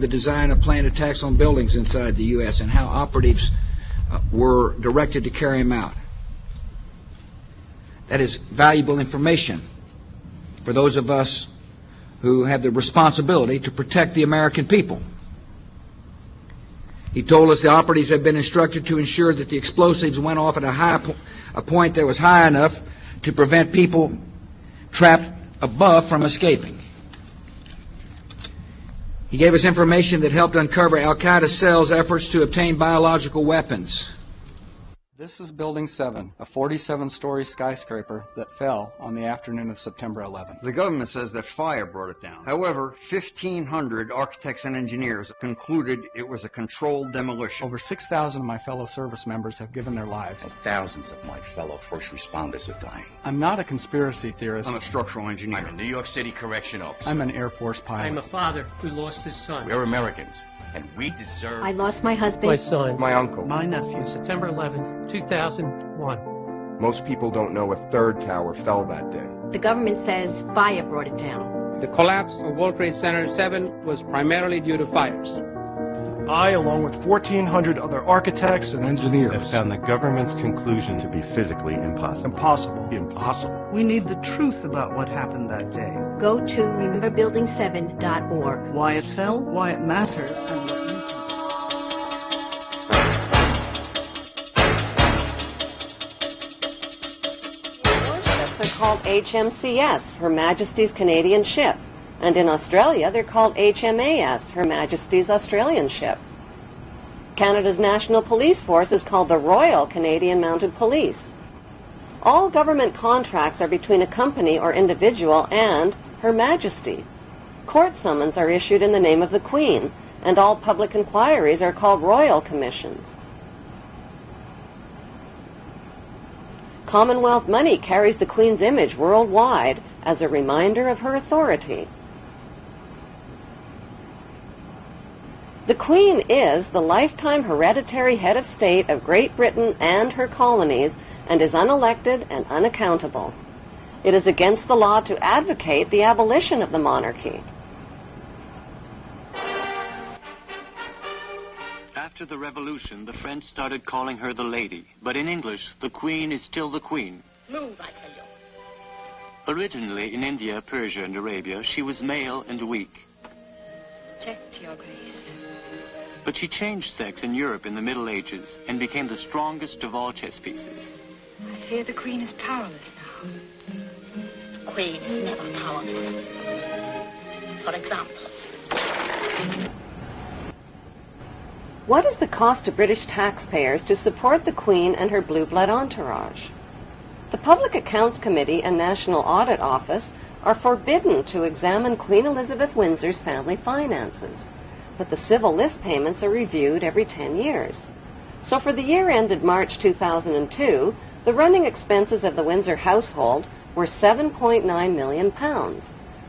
the design of planned attacks on buildings inside the U.S. and how operatives were directed to carry them out. That is valuable information for those of us who have the responsibility to protect the American people. He told us the operatives had been instructed to ensure that the explosives went off at a point that was high enough to prevent people trapped above from escaping. He gave us information that helped uncover Al-Qaeda cells' efforts to obtain biological weapons. This is Building 7, a 47-story skyscraper that fell on the afternoon of September 11th. The government says that fire brought it down. However, 1,500 architects and engineers concluded it was a controlled demolition. Over 6,000 of my fellow service members have given their lives. And thousands of my fellow first responders are dying. I'm not a conspiracy theorist. I'm a structural engineer. I'm a New York City correction officer. I'm an Air Force pilot. I'm a father who lost his son. We're Americans, and we deserve... I lost my husband. My son. My uncle. My nephew. September 11th, 2001. Most people don't know a third tower fell that day. The government says fire brought it down. The collapse of World Trade Center 7 was primarily due to fires. I, along with 1,400 other architects and engineers, have found the government's conclusion to be physically impossible. Impossible. We need the truth about what happened that day. Go to rememberbuilding7.org. Why it fell, why it matters, and what you can do. Warships are called HMCS, Her Majesty's Canadian Ship. And in Australia, they're called HMAS, Her Majesty's Australian Ship. Canada's National Police Force is called the Royal Canadian Mounted Police. All government contracts are between a company or individual and Her Majesty. Court summons are issued in the name of the Queen, and all public inquiries are called royal commissions. Commonwealth money carries the Queen's image worldwide as a reminder of her authority. The Queen is the lifetime hereditary head of state of Great Britain and her colonies and is unelected and unaccountable. It is against the law to advocate the abolition of the monarchy. After the Revolution, the French started calling her the Lady, but in English, the Queen is still the Queen. Move, I tell you. Originally, in India, Persia, and Arabia, she was male and weak. Check, Your Grace. But she changed sex in Europe in the Middle Ages and became the strongest of all chess pieces. I fear the Queen is powerless now. The Queen is never powerless. For example... What is the cost to British taxpayers to support the Queen and her blue blood entourage? The Public Accounts Committee and National Audit Office are forbidden to examine Queen Elizabeth Windsor's family finances, but the civil list payments are reviewed every 10 years. So for the year ended March 2002, the running expenses of the Windsor household were £7.9 million.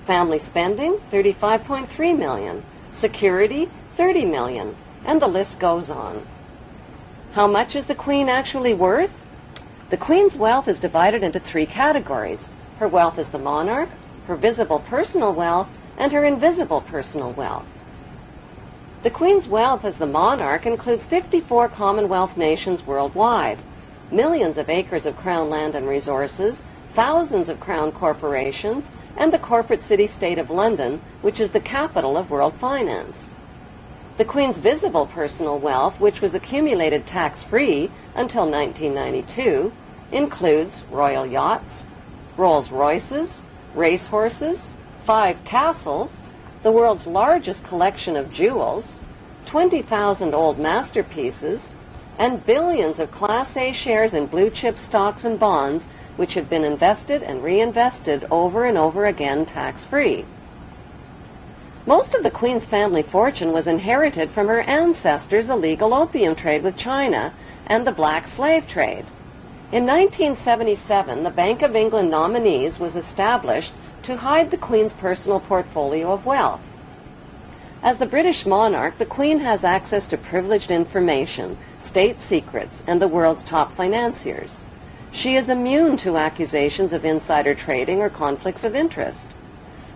Family spending, $35.3 million. Security, $30 million. And the list goes on. How much is the Queen actually worth? The Queen's wealth is divided into three categories. Her wealth as the monarch, her visible personal wealth, and her invisible personal wealth. The Queen's wealth as the monarch includes 54 Commonwealth nations worldwide, millions of acres of Crown land and resources, thousands of Crown corporations, and the corporate city-state of London, which is the capital of world finance. The Queen's visible personal wealth, which was accumulated tax-free until 1992, includes royal yachts, Rolls-Royces, racehorses, 5 castles, the world's largest collection of jewels, 20,000 old masterpieces, and billions of Class A shares in blue-chip stocks and bonds, which have been invested and reinvested over and over again tax-free. Most of the Queen's family fortune was inherited from her ancestors' illegal opium trade with China and the black slave trade. In 1977, the Bank of England Nominees was established to hide the Queen's personal portfolio of wealth. As the British monarch, the Queen has access to privileged information, state secrets, and the world's top financiers. She is immune to accusations of insider trading or conflicts of interest.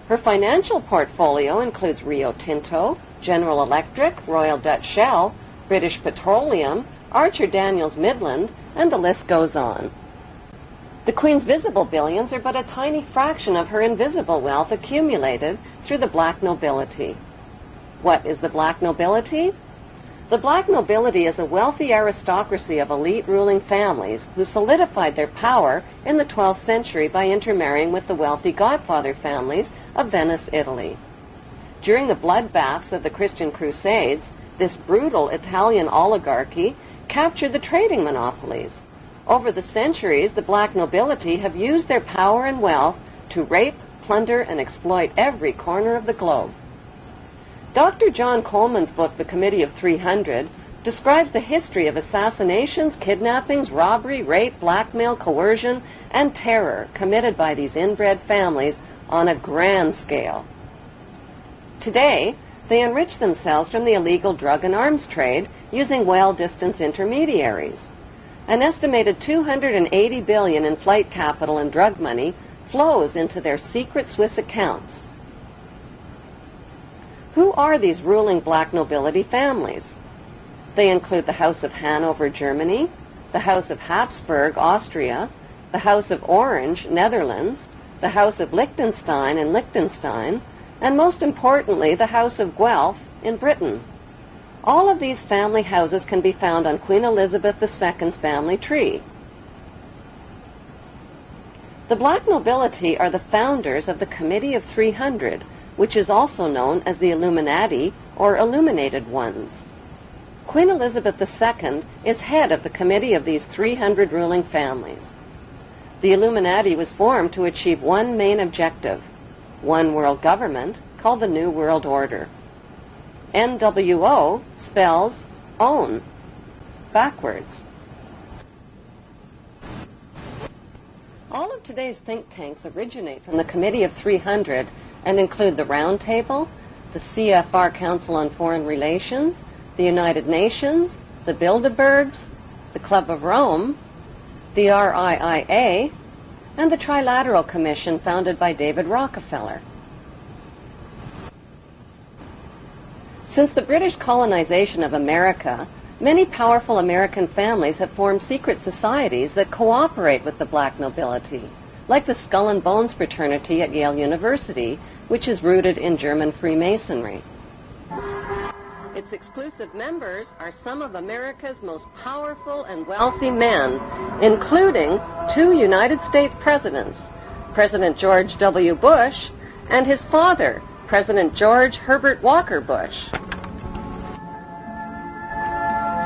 Her financial portfolio includes Rio Tinto, General Electric, Royal Dutch Shell, British Petroleum, Archer Daniels Midland, and the list goes on. The Queen's visible billions are but a tiny fraction of her invisible wealth accumulated through the black nobility. What is the black nobility? The black nobility is a wealthy aristocracy of elite ruling families who solidified their power in the 12th century by intermarrying with the wealthy godfather families of Venice, Italy. During the bloodbaths of the Christian Crusades, this brutal Italian oligarchy captured the trading monopolies. Over the centuries, the black nobility have used their power and wealth to rape, plunder, and exploit every corner of the globe. Dr. John Coleman's book, The Committee of 300, describes the history of assassinations, kidnappings, robbery, rape, blackmail, coercion, and terror committed by these inbred families on a grand scale. Today, they enrich themselves from the illegal drug and arms trade using well-distanced intermediaries. An estimated $280 billion in flight capital and drug money flows into their secret Swiss accounts. Who are these ruling black nobility families? They include the House of Hanover, Germany, the House of Habsburg, Austria, the House of Orange, Netherlands, the House of Liechtenstein in Liechtenstein, and most importantly, the House of Guelph in Britain. All of these family houses can be found on Queen Elizabeth II's family tree. The black nobility are the founders of the Committee of 300, which is also known as the Illuminati or Illuminated Ones. Queen Elizabeth II is head of the committee of these 300 ruling families. The Illuminati was formed to achieve one main objective: one world government called the New World Order. NWO spells own, backwards. All of today's think tanks originate from the Committee of 300 and include the Round Table, the CFR Council on Foreign Relations, the United Nations, the Bilderbergs, the Club of Rome, the RIIA, and the Trilateral Commission founded by David Rockefeller. Since the British colonization of America, many powerful American families have formed secret societies that cooperate with the black nobility, like the Skull and Bones fraternity at Yale University, which is rooted in German Freemasonry. Its exclusive members are some of America's most powerful and wealthy men, including 2 United States presidents, President George W. Bush and his father, President George Herbert Walker Bush.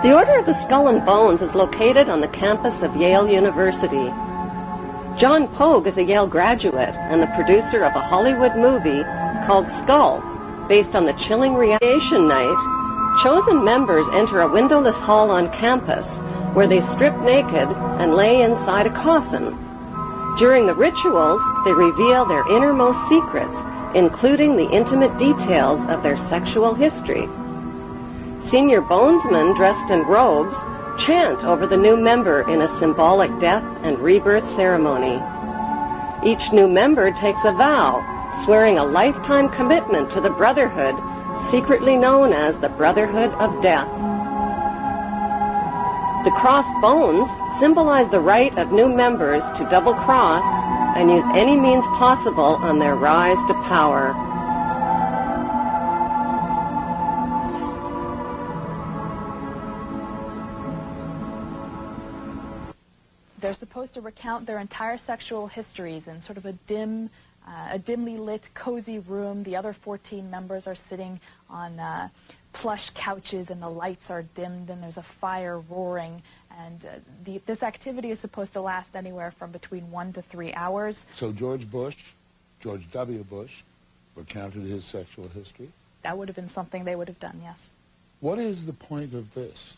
The Order of the Skull and Bones is located on the campus of Yale University. John Pogue is a Yale graduate and the producer of a Hollywood movie called Skulls, based on the chilling radiation night. Chosen members enter a windowless hall on campus where they strip naked and lay inside a coffin. During the rituals, they reveal their innermost secrets, including the intimate details of their sexual history. Senior bonesmen dressed in robes chant over the new member in a symbolic death and rebirth ceremony. Each new member takes a vow, swearing a lifetime commitment to the brotherhood, secretly known as the Brotherhood of Death. The crossed bones symbolize the right of new members to double-cross and use any means possible on their rise to power. They're supposed to recount their entire sexual histories in sort of a dimly lit, cozy room. The other 14 members are sitting on plush couches, and the lights are dimmed, and there's a fire roaring. And this activity is supposed to last anywhere from between 1 to 3 hours. So George W. Bush, recounted his sexual history? That would have been something they would have done, yes. What is the point of this?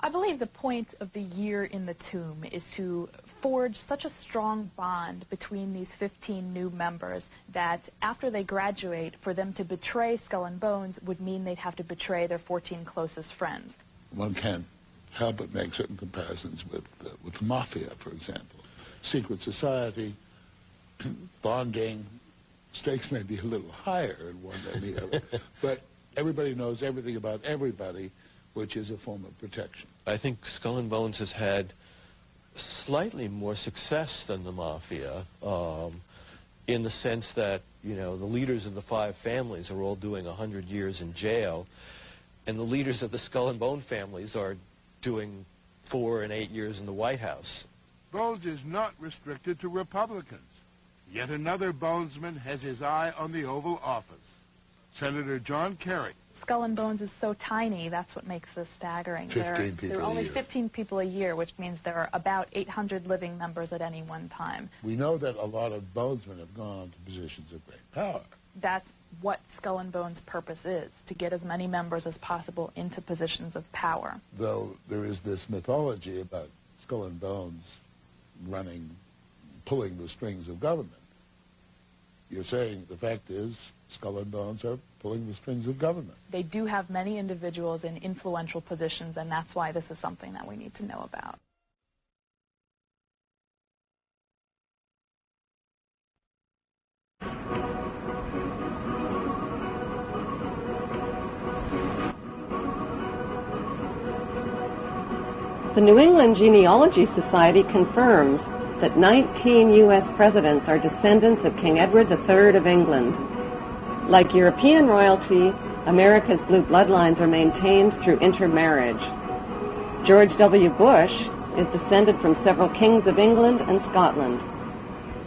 I believe the point of the year in the tomb is to forge such a strong bond between these 15 new members that after they graduate, for them to betray Skull and Bones would mean they'd have to betray their 14 closest friends. One can't help but make certain comparisons with the mafia, for example. Secret society, bonding, stakes may be a little higher in one than the other, but Everybody knows everything about everybody, which is a form of protection. I think Skull and Bones has had slightly more success than the Mafia, in the sense that, you know, the leaders of the 5 families are all doing 100 years in jail, and the leaders of the Skull and Bone families are doing 4 and 8 years in the White House. Bones is not restricted to Republicans. Yet another Bonesman has his eye on the Oval Office. Senator John Kerry. Skull and Bones is so tiny, that's what makes this staggering. 15 people there are only a year. 15 people a year, which means there are about 800 living members at any one time. We know that a lot of Bonesmen have gone on to positions of great power. That's what Skull and Bones' purpose is, to get as many members as possible into positions of power. Though there is this mythology about Skull and Bones pulling the strings of government. You're saying the fact is Skull and Bones are pulling the strings of government. They do have many individuals in influential positions, and that's why this is something that we need to know about. The New England Genealogy Society confirms that 19 U.S. presidents are descendants of King Edward III of England. Like European royalty, America's blue bloodlines are maintained through intermarriage. George W. Bush is descended from several kings of England and Scotland.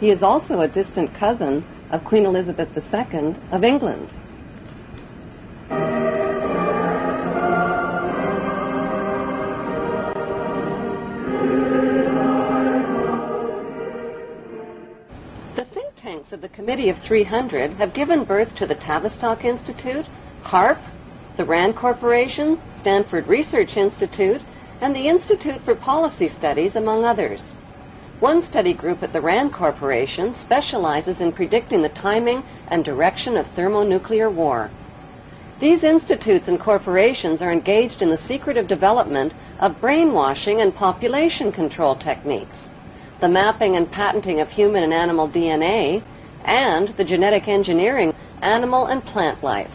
He is also a distant cousin of Queen Elizabeth II of England. Of the Committee of 300 have given birth to the Tavistock Institute, HARP, the RAND Corporation, Stanford Research Institute, and the Institute for Policy Studies, among others. One study group at the RAND Corporation specializes in predicting the timing and direction of thermonuclear war. These institutes and corporations are engaged in the secretive development of brainwashing and population control techniques, the mapping and patenting of human and animal DNA, and the genetic engineering of animal and plant life.